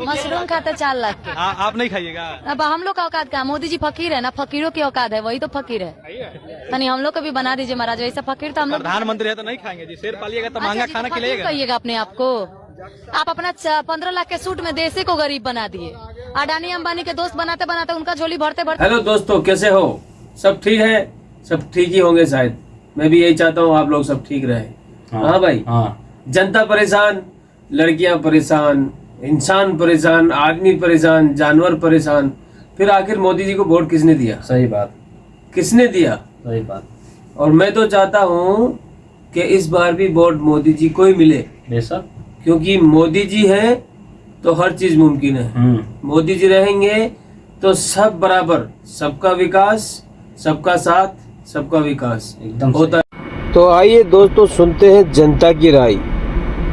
Mushroom खाते 4 लाख के। आप नहीं खाइएगा? अब हम लोग का औकात क्या, मोदी जी फकीर है ना, फकीरों की औकात है, वही तो फकीर है। यानी हम लोग को भी बना दीजिए महाराज, ऐसा फकीर तो हम लोग। प्रधानमंत्री है तो नहीं खाएंगे जी, शेर पालिएगा तो महंगा खाना खिलाइएगा। कहिएगा अपने आप को, आप अपना 15 लाख के सूट में देश को गरीब बना दिए। अडानी अंबानी के दोस्त बनाते बनाते उनका झोली भरते भरते। हेलो दोस्तों, कैसे हो? सब ठीक है? सब ठीक ही होंगे शायद। मैं भी यही चाहता हूँ आप लोग सब ठीक रहे। हाँ भाई, हाँ। जनता परेशान, लड़कियां परेशान, इंसान परेशान, आदमी परेशान, जानवर परेशान, फिर आखिर मोदी जी को वोट किसने दिया? सही बात, किसने दिया? सही बात। और मैं तो चाहता हूँ कि इस बार भी वोट मोदी जी को ही मिले, बेशक, क्योंकि मोदी जी है तो हर चीज मुमकिन है। मोदी जी रहेंगे तो सब बराबर, सबका विकास, सबका साथ, सबका विकास एकदम होता है। तो आइए दोस्तों, सुनते हैं जनता की राय।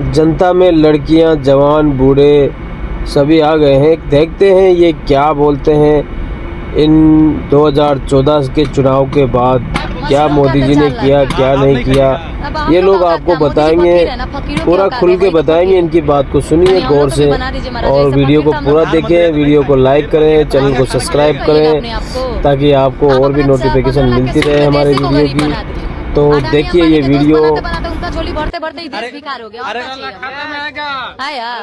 जनता में लड़कियां, जवान, बूढ़े सभी आ गए हैं। देखते हैं ये क्या बोलते हैं इन 2014 के चुनाव के बाद, क्या मोदी जी ने किया, क्या नहीं किया, ये लोग आपको बताएंगे, पूरा खुल के बताएंगे। इनकी बात को सुनिए गौर से और वीडियो को पूरा देखें। वीडियो को लाइक करें, चैनल को सब्सक्राइब करें ताकि आपको और भी नोटिफिकेशन मिलती रहे हमारे वीडियो की। तो देखिए ये वीडियो। उनका झोली भरते भरते ही देश बेकार हो गया। अरे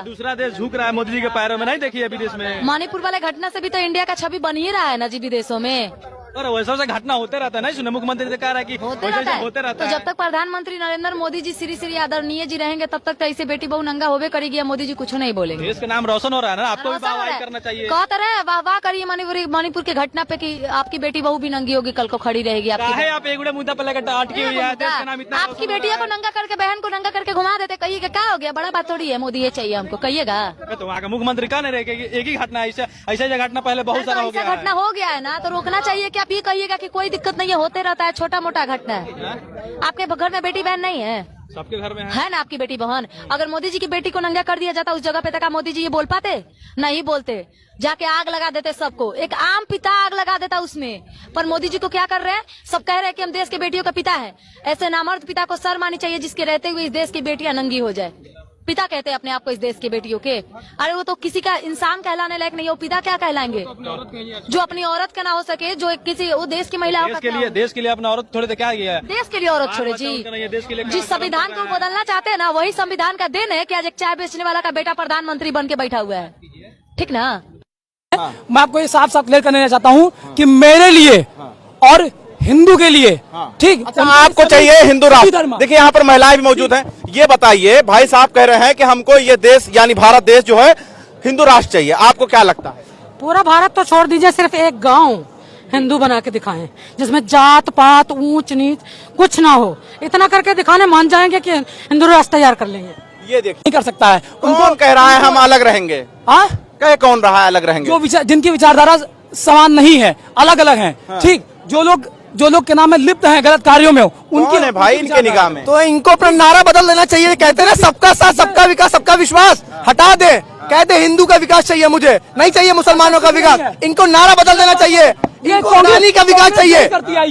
दूसरा देश झुक रहा है मोदी जी के पैरों में, नहीं देखिए विदेश में। मणिपुर वाले घटना से भी तो इंडिया का छवि बन ही रहा है ना जी विदेशों में। और वैसा से घटना होते रहता है, नहीं सुने मुख्यमंत्री से कह रहा है कि होते रहता तो है। जब तक प्रधानमंत्री नरेंद्र मोदी जी श्री आदरणीय जी रहेंगे तब तक तो ऐसे बेटी बहू नंगा होवे करेगी, मोदी जी कुछ नहीं बोलेंगे। देश का नाम रोशन हो रहा है ना, आपको भी वाहवाही करना चाहिए। कह तो रहे वाह वाह करिए मणिपुर के घटना पे कि आपकी बेटी बहू भी नंगी होगी, कल को खड़ी रहेगी। आप एक मुद्दा पे लेकर अटकी हुई है, देश का नाम इतना। आपकी बेटिया को नंगा करके, बहन को नंगा करके घुमा देते, कहिएगा क्या हो गया, बड़ा बात थोड़ी है, मोदी ये चाहिए हमको, कहिएगा। तो वहाँ का मुख्यमंत्री कहा नहीं रहे एक ही घटना, ऐसा घटना पहले बहुत सारा हो गया। घटना हो गया है ना, तो रोकना चाहिए कि आप ये कहिएगा कि कोई दिक्कत नहीं है, होते रहता है, छोटा मोटा घटना है। आपके घर में बेटी बहन नहीं है? सबके घर में है ना आपकी बेटी बहन। अगर मोदी जी की बेटी को नंगा कर दिया जाता उस जगह पे, तक मोदी जी ये बोल पाते? नहीं बोलते, जाके आग लगा देते सबको। एक आम पिता आग लगा देता उसमें। पर मोदी जी को क्या कर रहे हैं, सब कह रहे हैं कि हम देश के बेटियों का पिता है। ऐसे नामर्द पिता को शर्म आनी चाहिए जिसके रहते हुए इस देश की बेटियां नंगी हो जाए। पिता कहते हैं अपने आप को इस देश के बेटियों के। अरे वो तो किसी का इंसान कहलाने लायक नहीं है, वो पिता क्या कहलाएंगे? जो अपनी औरत का ना हो सके, जो किसी वो देश की महिला देश के लिए अपना औरत छोड़े, क्या किया? देश के लिए औरत छोड़े जी। जिस संविधान को बदलना चाहते हैं ना, वही संविधान का देन है कि आज एक चाय बेचने वाला का बेटा प्रधानमंत्री बन के बैठा हुआ है। ठीक ना? मैं आपको ये साफ साफ क्लियर करना चाहता हूँ कि मेरे लिए और हिंदू के लिए, ठीक। अच्छा, आपको चाहिए हिंदू राष्ट्र। देखिए यहाँ पर महिलाएं भी मौजूद हैं। ये बताइए, भाई साहब कह रहे हैं कि हमको ये देश यानी भारत देश जो है हिंदू राष्ट्र चाहिए, आपको क्या लगता है? पूरा भारत तो छोड़ दीजिए, सिर्फ एक गांव हिंदू बना के दिखाएं जिसमें जात पात ऊंच नीच कुछ ना हो। इतना करके दिखाने मान जाएंगे कि हिंदू राष्ट्र तैयार कर लेंगे। ये देखिए नहीं कर सकता है। उनको कह रहा है हम अलग रहेंगे। हाँ, कह कौन रहा है अलग रहेंगे? जिनकी विचारधारा समान नहीं है, अलग अलग है। ठीक, जो लोग के नाम में लिप्त हैं गलत कार्यों में, उनकी है भाई इनके निगाह में। तो इनको अपना नारा बदल देना चाहिए। कहते हैं ना, सबका साथ, सबका विकास, सबका विश्वास, हटा दे। कहते हिंदू का विकास चाहिए, मुझे नहीं चाहिए मुसलमानों का विकास। इनको नारा बदल देना चाहिए। इनको अडानी का विकास चाहिए,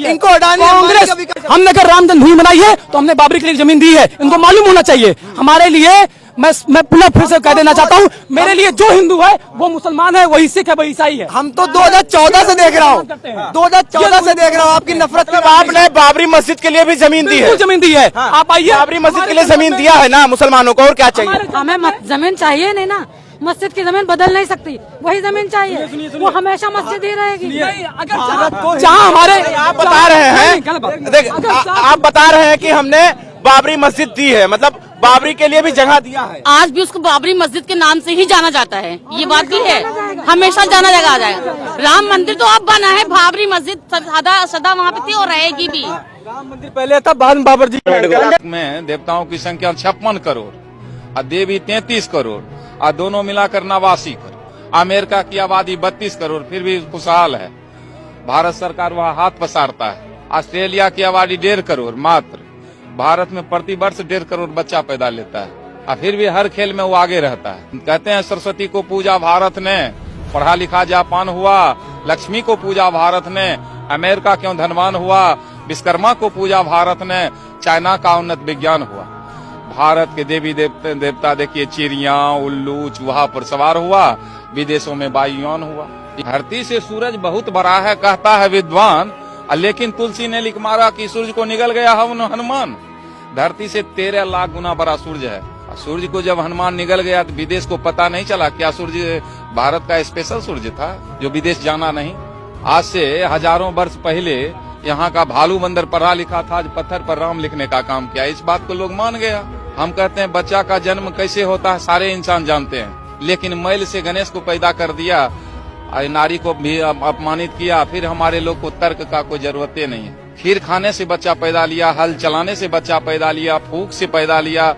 इनको अडानी कांग्रेस। हमने अगर राम जन्मभूमि बनाई है तो हमने बाबरी के लिए जमीन दी है, इनको मालूम होना चाहिए। हमारे लिए मैं पुनः फिर से कह देना चाहता हूँ, मेरे लिए जो हिंदू है वो मुसलमान है, वही सिख है, वही ईसाई है। हम तो 2014 से देख रहा हूँ, 2014 से देख रहा हूँ आपकी नफरत। आपने बाबरी मस्जिद के लिए भी जमीन दी है? जमीन दी है। आप आइए, बाबरी मस्जिद के लिए जमीन दिया है ना मुसलमानों को, और क्या चाहिए? हमें जमीन चाहिए नहीं ना, मस्जिद की जमीन बदल नहीं सकती, वही जमीन चाहिए, वो हमेशा मस्जिद ही रहेगी। अगर जहाँ हमारे आप बता रहे हैं, देख आप बता रहे हैं कि हमने बाबरी मस्जिद दी है, मतलब बाबरी के लिए भी जगह दिया है। आज भी उसको बाबरी मस्जिद के नाम से ही जाना जाता है, ये बात भी है, हमेशा जाना जाएगा। राम मंदिर तो अब बना है, बाबरी मस्जिद सदा वहाँ पे थी और रहेगी भी। राम मंदिर पहले था, बाद में बाबर जी। में देवताओं की संख्या 56 करोड़ और देवी 33 करोड़ और दोनों मिलाकर 89 करोड़। अमेरिका की आबादी 32 करोड़, फिर भी खुशहाल है। भारत सरकार वहाँ हाथ पसारता है। ऑस्ट्रेलिया की आबादी 1.5 करोड़ मात्र। भारत में प्रति वर्ष 1.5 करोड़ बच्चा पैदा लेता है और फिर भी हर खेल में वो आगे रहता है। कहते हैं सरस्वती को पूजा भारत ने, पढ़ा लिखा जापान हुआ। लक्ष्मी को पूजा भारत ने, अमेरिका क्यों धनवान हुआ। विश्वकर्मा को पूजा भारत ने, चाइना का उन्नत विज्ञान हुआ। भारत के देवी देवता देखिए, चिड़िया, उल्लू, चूहा पर सवार हुआ, विदेशों में वायुयान हुआ। धरती से सूरज बहुत बड़ा है कहता है विद्वान, लेकिन तुलसी ने लिख मारा कि सूरज को निगल गया हनुमान। धरती से 13 लाख गुना बड़ा सूरज है। सूरज को जब हनुमान निगल गया तो विदेश को पता नहीं चला क्या सूरज भारत का स्पेशल सूरज था जो विदेश जाना नहीं। आज से हजारों वर्ष पहले यहाँ का भालू बंदर पढ़ा लिखा था, आज पत्थर पर राम लिखने का काम किया। इस बात को लोग मान गया। हम कहते हैं बच्चा का जन्म कैसे होता है सारे इंसान जानते हैं, लेकिन मैल से गणेश को पैदा कर दिया, नारी को भी अपमानित किया। फिर हमारे लोग को तर्क का कोई जरूरत नहीं है। खीर खाने से बच्चा पैदा लिया, हल चलाने से बच्चा पैदा लिया, फूंक से पैदा लिया।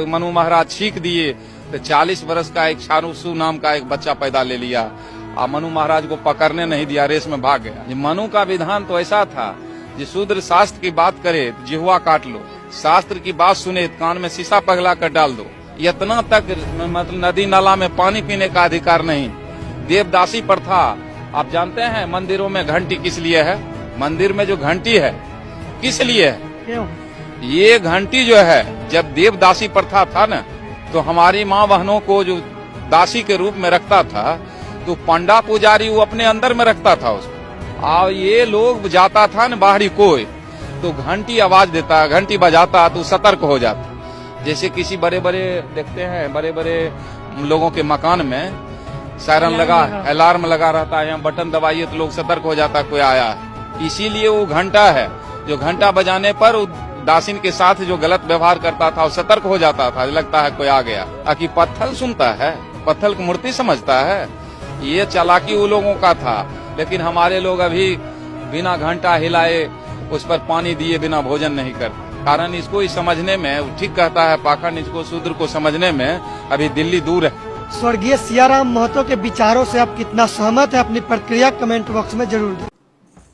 मनु महाराज छींक दिए तो 40 वर्ष का एक शारूसु नाम का एक बच्चा पैदा ले लिया। मनु महाराज को पकड़ने नहीं दिया, रेस में भाग गया। मनु का विधान तो ऐसा था, जो शूद्र शास्त्र की बात करे तो जिह्वा काट लो, शास्त्र की बात सुने तो कान में शीशा पगला कर डाल दो। इतना तक मतलब नदी नाला में पानी पीने का अधिकार नहीं। देवदासी प्रथा आप जानते हैं, मंदिरों में घंटी किस लिए है? मंदिर में जो घंटी है किस लिए है? क्यों? ये घंटी जो है, जब देवदासी प्रथा था न, तो हमारी माँ बहनों को जो दासी के रूप में रखता था, तो पंडा पुजारी वो अपने अंदर में रखता था उसको। और ये लोग जाता था न बाहरी कोई, तो घंटी आवाज देता, घंटी बजाता तो सतर्क हो जाता। जैसे किसी बड़े बड़े देखते हैं, बड़े बड़े लोगों के मकान में सायरन लगा, अलार्म लगा रहता है, बटन दबाइए तो लोग सतर्क हो जाता कोई आया है। इसीलिए वो घंटा है, जो घंटा बजाने पर दासिन के साथ जो गलत व्यवहार करता था वो सतर्क हो जाता था, लगता है कोई आ गया। ताकि पत्थर सुनता है, पत्थर को मूर्ति समझता है। ये चालाकी वो लोगों का था, लेकिन हमारे लोग अभी बिना घंटा हिलाए, उस पर पानी दिए बिना भोजन नहीं करते। कारण इसको ही समझने में, ठीक कहता है पाखंड, इसको शूद्र को समझने में अभी दिल्ली दूर है। स्वर्गीय सियाराम महतो के विचारों से आप कितना सहमत है, अपनी प्रतिक्रिया कमेंट बॉक्स में जरूर दें।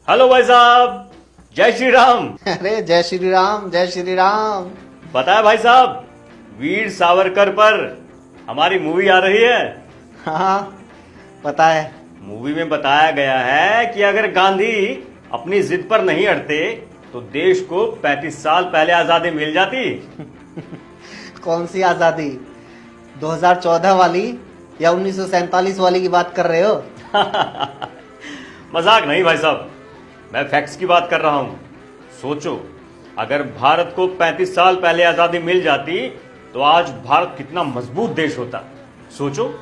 हेलो भाई साहब, जय श्री राम। अरे जय श्री राम, जय श्री राम। पता है भाई साहब, वीर सावरकर पर हमारी मूवी आ रही है। हाँ पता है। मूवी में बताया गया है कि अगर गांधी अपनी जिद पर नहीं अड़ते तो देश को 35 साल पहले आजादी मिल जाती। कौन सी आजादी? 2014 वाली या 1947 वाली की बात कर रहे हो? मजाक नहीं भाई साहब, मैं फैक्ट्स की बात कर रहा हूं। सोचो, अगर भारत को 35 साल पहले आजादी मिल जाती तो आज भारत कितना मजबूत देश होता। सोचो,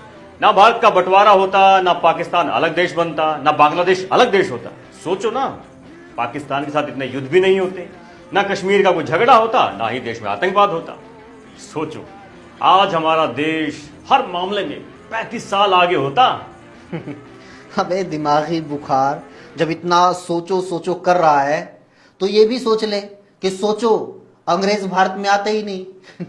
ना भारत का बंटवारा होता, ना पाकिस्तान अलग देश बनता, ना बांग्लादेश अलग देश होता। सोचो ना, पाकिस्तान के साथ इतने युद्ध भी नहीं होते, ना कश्मीर का कोई झगड़ा होता, ना ही देश में आतंकवाद होता। सोचो, आज हमारा देश हर मामले में 35 साल आगे होता। अबे दिमागी बुखार, जब इतना सोचो सोचो कर रहा है तो ये भी सोच ले कि सोचो अंग्रेज भारत में आते ही नहीं।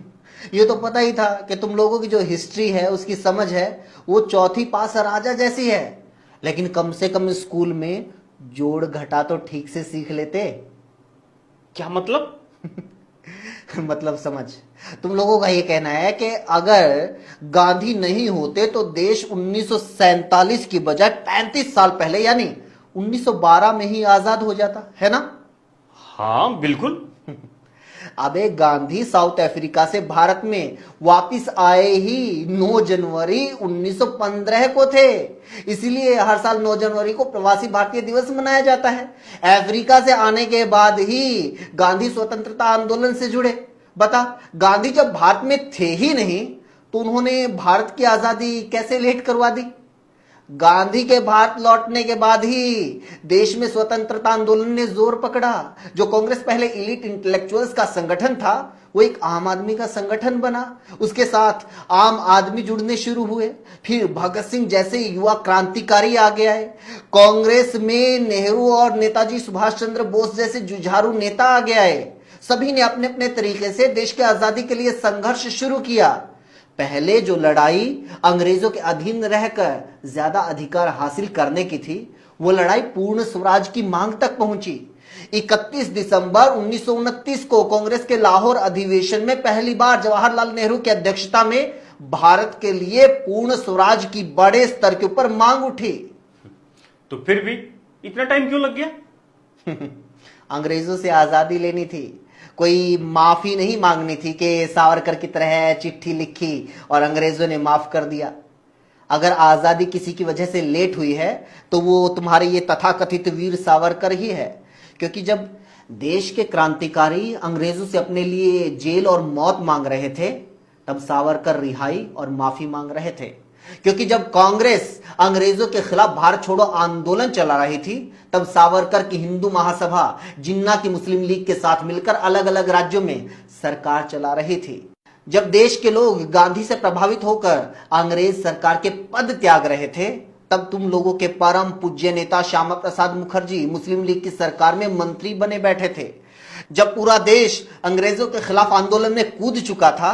ये तो पता ही था कि तुम लोगों की जो हिस्ट्री है, उसकी समझ है, वो चौथी पास राजा जैसी है। लेकिन कम से कम स्कूल में जोड़ घटा तो ठीक से सीख लेते। क्या मतलब? मतलब समझ। तुम लोगों का ये कहना है कि अगर गांधी नहीं होते तो देश 1947 की बजाय 35 साल पहले यानी 1912 में ही आजाद हो जाता, है ना? हाँ बिल्कुल। अबे गांधी साउथ अफ्रीका से भारत में वापिस आए ही 9 जनवरी 1915 को थे। इसीलिए हर साल 9 जनवरी को प्रवासी भारतीय दिवस मनाया जाता है। अफ्रीका से आने के बाद ही गांधी स्वतंत्रता आंदोलन से जुड़े। बता, गांधी जब भारत में थे ही नहीं तो उन्होंने भारत की आजादी कैसे लेट करवा दी? गांधी के भारत लौटने के बाद ही देश में स्वतंत्रता आंदोलन ने जोर पकड़ा। जो कांग्रेस पहले इलीट इंटेलेक्चुअल्स का संगठन था, वो एक आम आदमी का संगठन बना। उसके साथ आम आदमी जुड़ने शुरू हुए। फिर भगत सिंह जैसे युवा क्रांतिकारी आगे आए। कांग्रेस में नेहरू और नेताजी सुभाष चंद्र बोस जैसे जुझारू नेता आगे आए। सभी ने अपने अपने तरीके से देश की आजादी के लिए संघर्ष शुरू किया। पहले जो लड़ाई अंग्रेजों के अधीन रहकर ज्यादा अधिकार हासिल करने की थी, वो लड़ाई पूर्ण स्वराज की मांग तक पहुंची। 31 दिसंबर 1929 को कांग्रेस के लाहौर अधिवेशन में पहली बार जवाहरलाल नेहरू की अध्यक्षता में भारत के लिए पूर्ण स्वराज की बड़े स्तर के ऊपर मांग उठी। तो फिर भी इतना टाइम क्यों लग गया? अंग्रेजों से आजादी लेनी थी। कोई माफी नहीं मांगनी थी कि सावरकर की तरह चिट्ठी लिखी और अंग्रेजों ने माफ कर दिया। अगर आजादी किसी की वजह से लेट हुई है तो वो तुम्हारे ये तथाकथित वीर सावरकर ही है, क्योंकि जब देश के क्रांतिकारी अंग्रेजों से अपने लिए जेल और मौत मांग रहे थे तब सावरकर रिहाई और माफी मांग रहे थे। क्योंकि जब कांग्रेस अंग्रेजों के खिलाफ भारत छोड़ो आंदोलन चला रही थी तब सावरकर की हिंदू महासभा जिन्ना की मुस्लिम लीग के साथ मिलकर अलग अलग राज्यों में सरकार चला रही थी। जब देश के लोग गांधी से प्रभावित होकर अंग्रेज सरकार के पद त्याग रहे थे तब तुम लोगों के परम पूज्य नेता श्यामा प्रसाद मुखर्जी मुस्लिम लीग की सरकार में मंत्री बने बैठे थे। जब पूरा देश अंग्रेजों के खिलाफ आंदोलन में कूद चुका था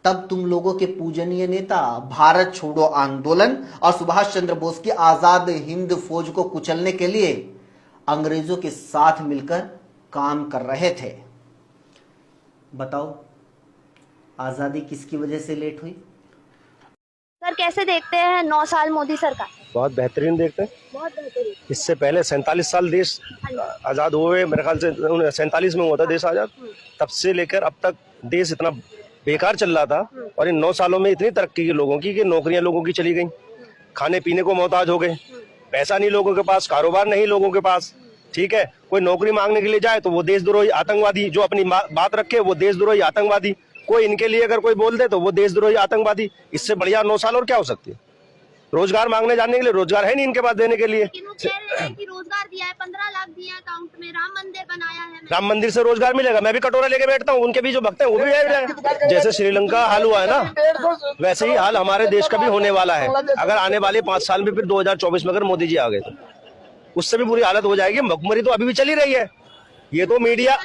तब तुम लोगों के पूजनीय नेता भारत छोड़ो आंदोलन और सुभाष चंद्र बोस की आजाद हिंद फौज को कुचलने के लिए अंग्रेजों के साथ मिलकर काम कर रहे थे। बताओ आजादी किसकी वजह से लेट हुई? सर कैसे देखते हैं 9 साल मोदी सरकार? बहुत बेहतरीन देखते हैं। बहुत बेहतरीन। इससे पहले 47 साल देश आजाद हुए, मेरे ख्याल से 47 में हुआ था देश आजाद। तब से लेकर अब तक देश इतना बेकार चल रहा था और इन 9 सालों में इतनी तरक्की की लोगों की कि नौकरियां लोगों की चली गई, खाने पीने को मोहताज हो गए, पैसा नहीं लोगों के पास, कारोबार नहीं लोगों के पास। ठीक है, कोई नौकरी मांगने के लिए जाए तो वो देशद्रोही आतंकवादी, जो अपनी बात रखे वो देशद्रोही आतंकवादी, कोई इनके लिए अगर कोई बोल दे तो वो देशद्रोही आतंकवादी। इससे बढ़िया 9 साल और क्या हो सकती है? रोजगार मांगने जाने के लिए रोजगार है नहीं इनके पास देने के लिए। कि रोजगार दिया है, 15 लाख दिया है अकाउंट में, राम मंदिर बनाया है। राम मंदिर से रोजगार मिलेगा? मैं भी कटोरा लेके बैठता हूँ, उनके भी जो भक्त हैं वो भी जाएगा। जैसे श्रीलंका हाल हुआ है ना, वैसे ही हाल हमारे देश का भी होने वाला है। अगर आने वाले 5 साल में फिर 2024 में अगर मोदी जी आ गए तो उससे भी बुरी हालत हो जाएगी। भुखमरी तो अभी भी चली रही है। ये तो मीडिया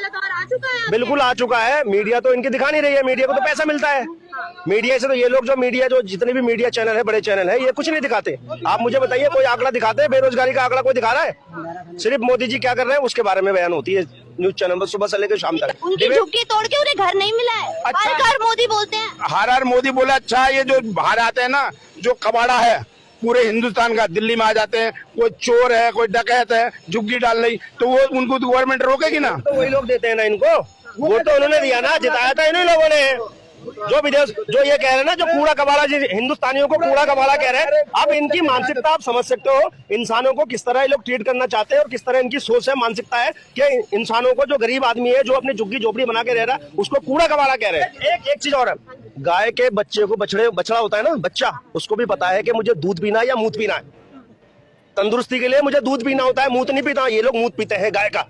बिल्कुल आ चुका है, मीडिया तो इनकी दिखा नहीं रही है। मीडिया को तो पैसा मिलता है, मीडिया से तो ये लोग जो मीडिया जो जितने भी मीडिया चैनल है, बड़े चैनल है, ये कुछ नहीं दिखाते। आप मुझे बताइए कोई आंकड़ा दिखाते हैं? बेरोजगारी का आंकड़ा कोई दिखा रहा है? सिर्फ मोदी जी क्या कर रहे हैं उसके बारे में बयान होती है न्यूज चैनल पर सुबह से लेकर शाम तक। उनकी झुग्गी तोड़ के उन्हें घर नहीं मिला है। अच्छा। हर घर मोदी बोलते हैं, हर हर मोदी बोले। अच्छा, ये जो बाहर आते हैं ना, जो कबाड़ा है पूरे हिंदुस्तान का, दिल्ली में आ जाते हैं, कोई चोर है, कोई डकैत है, झुग्गी डाल रही, तो वो उनको गवर्नमेंट रोकेगी ना? तो वही लोग देते हैं ना इनको, वो तो उन्होंने दिया ना, जिताया था इन्हीं लोगों ने। जो विदेश जो ये कह रहे हैं ना, जो कूड़ा कबाड़ा, हिंदुस्तानियों को कूड़ा कबाड़ा कह रहे हैं, अब इनकी मानसिकता आप समझ सकते हो। इंसानों को किस तरह ये लोग ट्रीट करना चाहते हैं और किस तरह इनकी सोच है, मानसिकता है कि इंसानों को, जो गरीब आदमी है, जो अपनी झुग्गी झोपड़ी बना के रह रहा है, उसको कूड़ा कबाड़ा कह रहे हैं। एक चीज और है, गाय के बच्चे को बछड़ा होता है ना, बच्चा, उसको भी पता है कि मुझे दूध पीना है या मूत पीना है। तंदुरुस्ती के लिए मुझे दूध पीना होता है, मूत नहीं पीता। ये लोग मूत पीते हैं गाय का।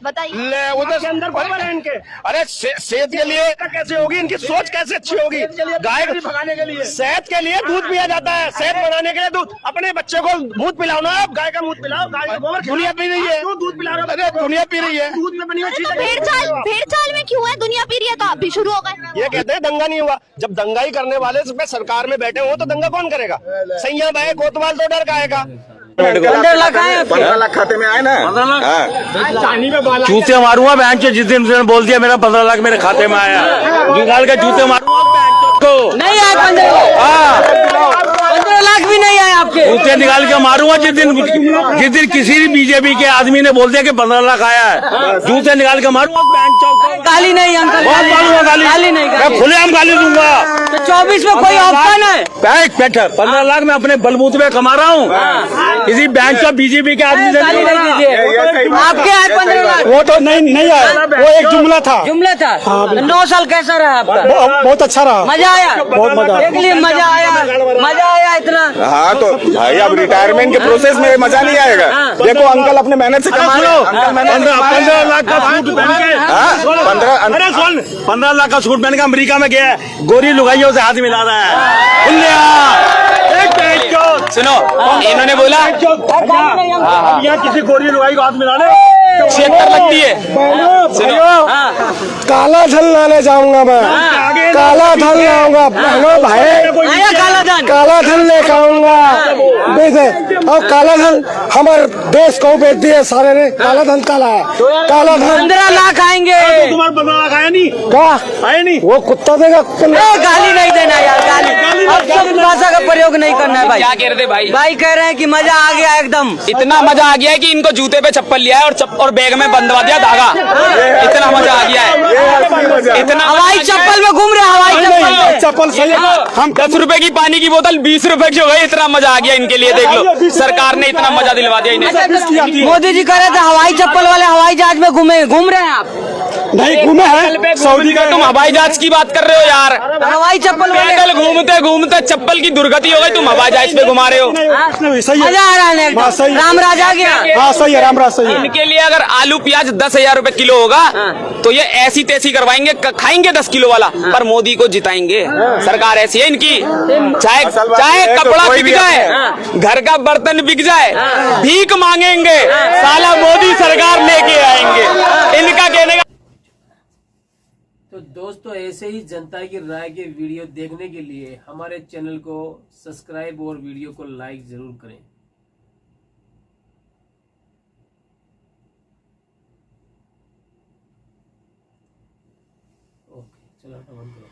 बताइए उधर अंदर भरपूर है इनके। अरे सेहत के लिए कैसे होगी? इनकी सोच कैसे अच्छी होगी? गाय भगाने के लिए, सेहत के लिए दूध पिया जाता है, सेहत बनाने के लिए दूध। अपने बच्चे को दूध पिलाओ ना, आप गाय का दूध पिलाओ। गाय का गोबर दुनिया पी रही है, दूध पिला रहे हो? दुनिया पी रही है, दूध में बनी हुई चीज। भेड़ चाल में क्यों है? दुनिया पी रही है तो आप भी शुरू हो गए। ये कहते हैं दंगा नहीं हुआ। जब दंगाई करने वाले सरकार में बैठे हो तो दंगा कौन करेगा? सैया भाई कोतवाल तो डर गाएगा। 15 लाख आए, 15 लाख खाते में आए ना। 15 लाख जूते मारूंगा बहन चो, जिस दिन उसने बोल दिया मेरा 15 लाख मेरे खाते में आया, निकाल के जूते मारूंगा बहन को। नहीं आए 15 लाख भी नहीं आए आपके। जूते निकाल के मारूंगा जिस दिन किसी भी बीजेपी के आदमी ने बोल दिया कि 15 लाख आया है, जूते निकाल के मारूंगा बहन चो। गाली नहीं अंकल, बहुत मारूंगा गाली नहीं, मैं खुलेआम गाली दूंगा। तो 24 में कोई ऑप्शन है? 15 लाख मैं अपने बलबूते पे कमा रहा हूँ, किसी बैंक का बीजेपी के आदमी से नहीं दीजिए। आपके आए 15 लाख? वो तो नहीं आया, वो एक जुमला था। 9 साल कैसा रहा आपका? बहुत अच्छा रहा, मजा आया, बहुत मजा। देख लिए मजा आया इतना। हाँ तो भाई अब रिटायरमेंट के प्रोसेस में मजा नहीं आएगा। देखो अंकल अपने मेहनत से कमा रहे हैं। 15 लाख का सूट पहन के 15 लाख का सूट पहन के अमेरिका में गया है, गोरी लुगाइयों से हाथ मिला रहा है। सुनो, इन्होंने बोला यहाँ किसी गोरी लुगाई को हाथ मिलाने 76 लगती है। काला झल लाने जाऊंगा मैं, काला धन लाऊंगा भाई, काला धन लेकर आऊंगा और काला धन हमारे देश को बेच दिया सारे ने। काला धन काला है, काला धन 15 लाख आएंगे। तुम्हारा 15 लाख आया नहीं, क्या आया नहीं, वो कुत्ता देगा। गाली नहीं देना यार, गाली अब सब भाषा का प्रयोग नहीं करना है भाई। क्या कह रहे थे भाई? भाई कह रहे हैं कि मजा आ गया एकदम, इतना मजा आ गया है कि इनको जूते पे चप्पल लिया है और बैग में बंधवा दिया धागा। इतना मजा आ गया है, इतना हवाई चप्पल में घूम रहे हैं, हवाई चप्पल सही है। हम 10 रुपए की पानी की बोतल 20 रुपए की हो गई। इतना मजा आ गया इनके लिए, देख लो सरकार ने इतना मजा दिलवा दिया इन्हें। मोदी जी कह रहे थे हवाई चप्पल वाले हवाई जहाज में घूम रहे हैं आप। नहीं घूमे हैं सऊदी का, तुम हवाई जहाज की बात कर रहे हो यार। हवाई चप्पल पैदल घूमते घूमते चप्पल की दुर्गति हो गई, तुम हवाई जहाज पे घुमा रहे हो। सही है, मजा आ रहा है, राम राज आ गया। हाँ सही है, राम राज सही है। इनके लिए अगर आलू प्याज 10,000 रुपए किलो होगा तो ये ऐसी तैसी करवाएंगे, खाएंगे 10 किलो वाला, पर मोदी को जिताएंगे। सरकार ऐसी है इनकी, चाहे कपड़ा बिक जाए, घर का बर्तन बिक जाए, भीख मांगेंगे, साला मोदी सरकार लेके आएंगे, इनका कहने का। तो दोस्तों ऐसे ही जनता की राय के वीडियो देखने के लिए हमारे चैनल को सब्सक्राइब और वीडियो को लाइक जरूर करें। ओके चलो बंद करो।